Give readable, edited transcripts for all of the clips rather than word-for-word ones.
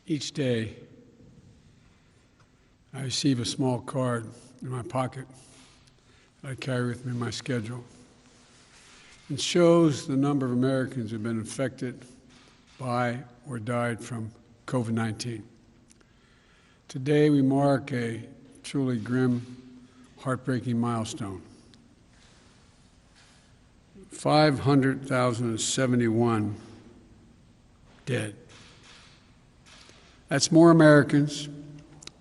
Each day, I receive a small card in my pocket that I carry with me in my schedule. It shows the number of Americans who have been infected by or died from COVID-19. Today, we mark a truly grim, heartbreaking milestone. 500,071 dead. That's more Americans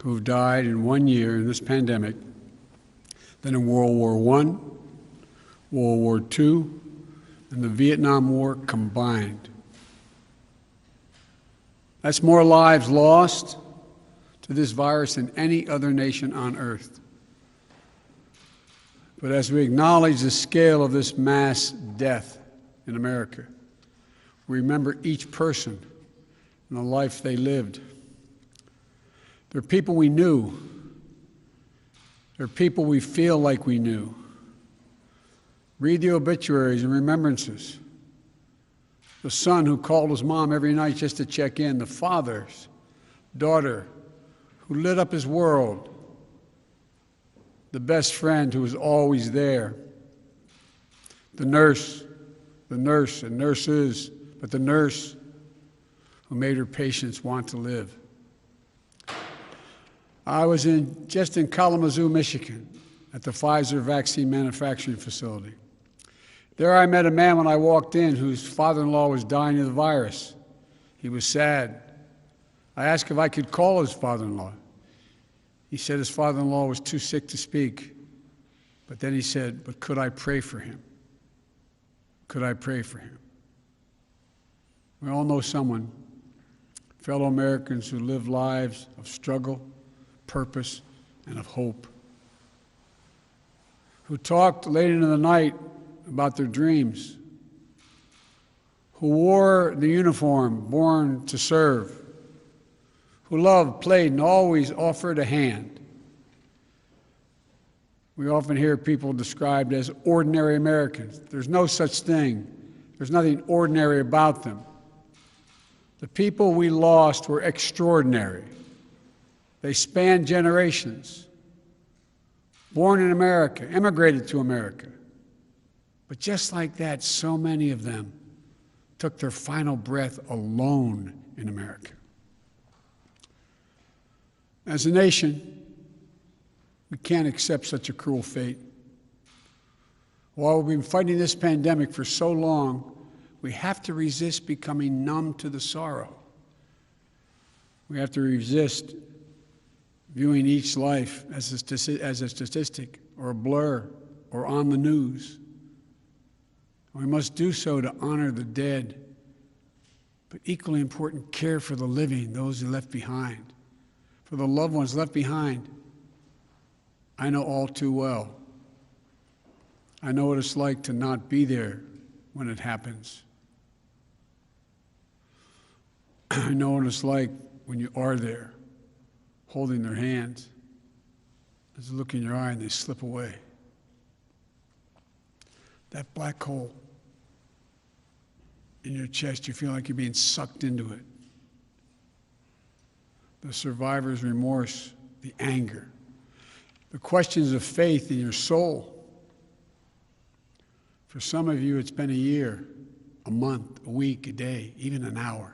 who have died in 1 year in this pandemic than in World War I, World War II, and the Vietnam War combined. That's more lives lost to this virus than any other nation on earth. But as we acknowledge the scale of this mass death in America, we remember each person and the life they lived. They're people we knew. They're people we feel like we knew. Read the obituaries and remembrances. The son who called his mom every night just to check in. The father's daughter who lit up his world. The best friend who was always there. The nurse and nurses, but the nurse who made her patients want to live. I was just in Kalamazoo, Michigan, at the Pfizer vaccine manufacturing facility. There I met a man when I walked in whose father-in-law was dying of the virus. He was sad. I asked if I could call his father-in-law. He said his father-in-law was too sick to speak. But then he said, "But could I pray for him? Could I pray for him?" We all know someone, fellow Americans who live lives of struggle, purpose, and of hope, who talked late into the night about their dreams, who wore the uniform born to serve, who loved, played, and always offered a hand. We often hear people described as ordinary Americans. There's no such thing. There's nothing ordinary about them. The people we lost were extraordinary. They spanned generations. Born in America, immigrated to America. But just like that, so many of them took their final breath alone in America. As a nation, we can't accept such a cruel fate. While we've been fighting this pandemic for so long, we have to resist becoming numb to the sorrow. We have to resist viewing each life as a statistic or a blur or on the news. We must do so to honor the dead, but equally important, care for the living, those who left behind. For the loved ones left behind, I know all too well. I know what it's like to not be there when it happens. I know what it's like when you are there, holding their hands. There's a look in your eye and they slip away. That black hole in your chest, you feel like you're being sucked into it. The survivor's remorse, the anger, the questions of faith in your soul. For some of you, it's been a year, a month, a week, a day, even an hour.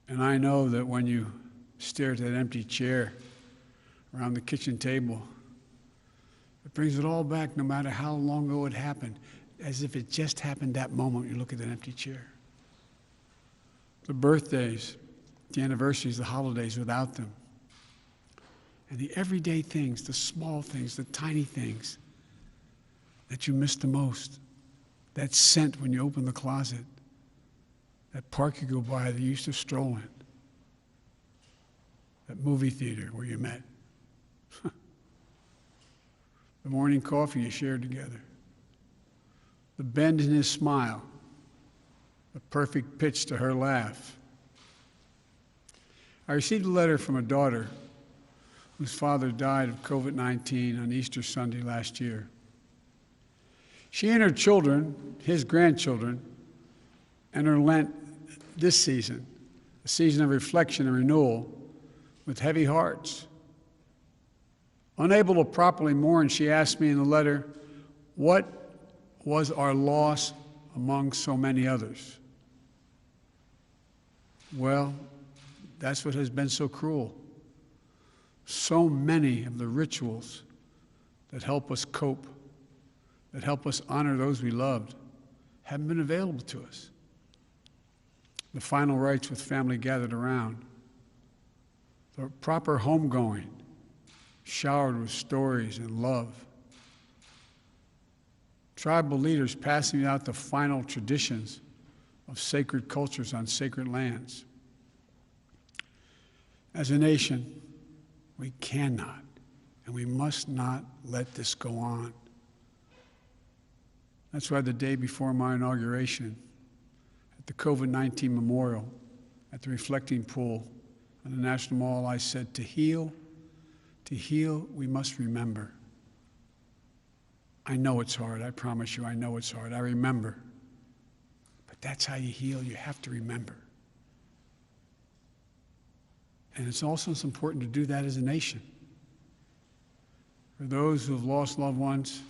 And I know that when you stare at that empty chair around the kitchen table, it brings it all back no matter how long ago it happened, as if it just happened that moment when you look at that empty chair. The birthdays, the anniversaries, the holidays without them. And the everyday things, the small things, the tiny things that you miss the most. That scent when you open the closet. That park you go by that you used to stroll in. That movie theater where you met. The morning coffee you shared together. The bend in his smile. The perfect pitch to her laugh. I received a letter from a daughter whose father died of COVID-19 on Easter Sunday last year. She and her children, his grandchildren, enter Lent this season a season of reflection and renewal with heavy hearts. Unable to properly mourn, she asked me in the letter, what was our loss among so many others? Well, that's what has been so cruel. So many of the rituals that help us cope, that help us honor those we loved, haven't been available to us. The final rites with family gathered around, the proper homegoing, showered with stories and love, tribal leaders passing out the final traditions of sacred cultures on sacred lands. As a nation, we cannot and we must not let this go on. That's why the day before my inauguration, at the COVID-19 memorial, at the reflecting pool on the National Mall, I said, to heal, we must remember. I know it's hard, I promise you, I know it's hard, I remember. But that's how you heal, you have to remember. And it's also important to do that as a nation. For those who have lost loved ones,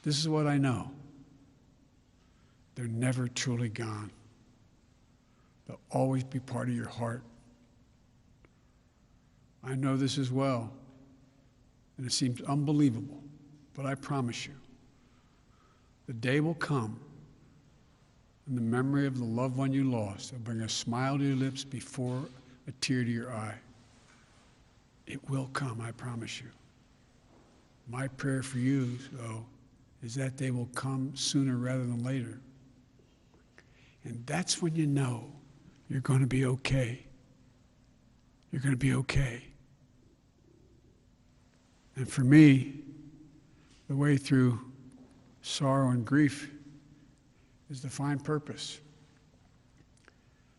this is what I know. They're never truly gone. They'll always be part of your heart. I know this as well, and it seems unbelievable, but I promise you, the day will come when the memory of the loved one you lost will bring a smile to your lips before a tear to your eye. It will come, I promise you. My prayer for you, though, is that they will come sooner rather than later. And that's when you know you're going to be okay. You're going to be okay. And for me, the way through sorrow and grief is to find purpose.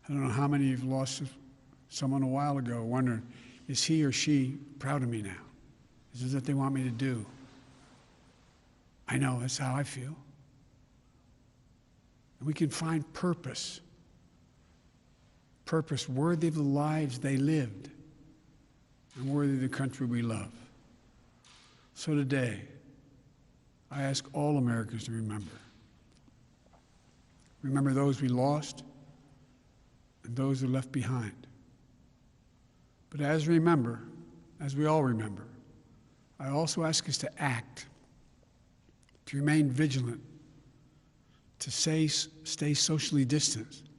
I don't know how many of you lost someone a while ago wondering, is he or she proud of me now? Is this what they want me to do? I know, that's how I feel. And we can find purpose. Purpose worthy of the lives they lived and worthy of the country we love. So today, I ask all Americans to remember. Remember those we lost and those who are left behind. But as we all remember, I also ask us to act, to remain vigilant, to stay socially distanced,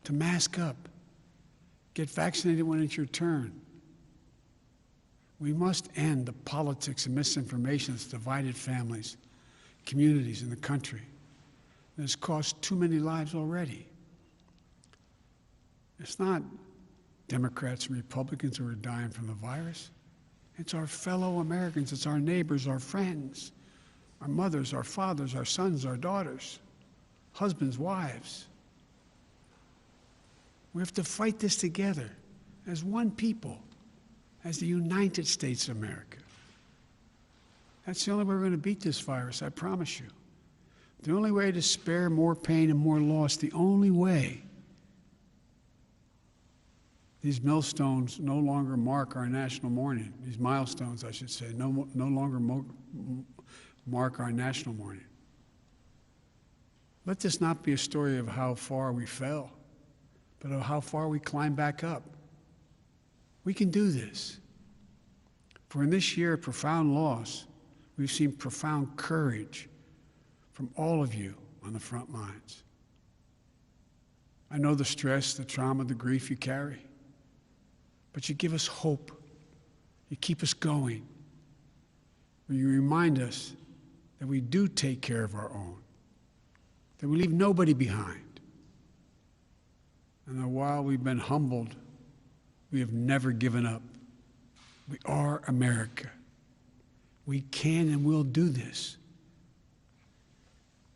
to mask up, get vaccinated when it's your turn. We must end the politics and misinformation that's divided families, communities, in the country. And it's cost too many lives already. It's not Democrats and Republicans who are dying from the virus. It's our fellow Americans, it's our neighbors, our friends, our mothers, our fathers, our sons, our daughters, husbands, wives. We have to fight this together as one people, as the United States of America. That's the only way we're going to beat this virus, I promise you. The only way to spare more pain and more loss, the only way. These millstones no longer mark our national mourning. These milestones, I should say, no longer mark our national mourning. Let this not be a story of how far we fell, but of how far we climbed back up. We can do this. For in this year of profound loss, we've seen profound courage from all of you on the front lines. I know the stress, the trauma, the grief you carry. But you give us hope. You keep us going. You remind us that we do take care of our own, that we leave nobody behind, and that while we've been humbled, we have never given up. We are America. We can and will do this.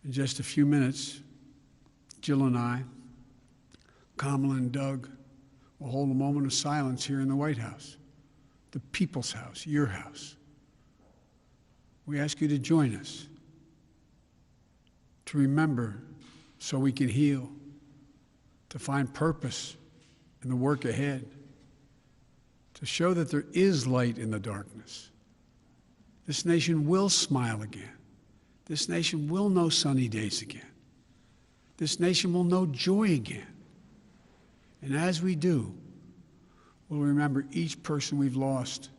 In just a few minutes, Jill and I, Kamala and Doug, we'll hold a moment of silence here in the White House, the people's house, your house. We ask you to join us, to remember so we can heal, to find purpose in the work ahead, to show that there is light in the darkness. This nation will smile again. This nation will know sunny days again. This nation will know joy again. And as we do, we'll remember each person we've lost,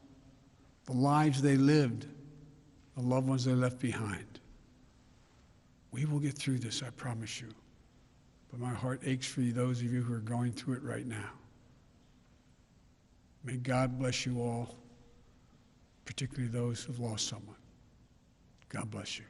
the lives they lived, the loved ones they left behind. We will get through this, I promise you. But my heart aches for you, those of you who are going through it right now. May God bless you all, particularly those who've lost someone. God bless you.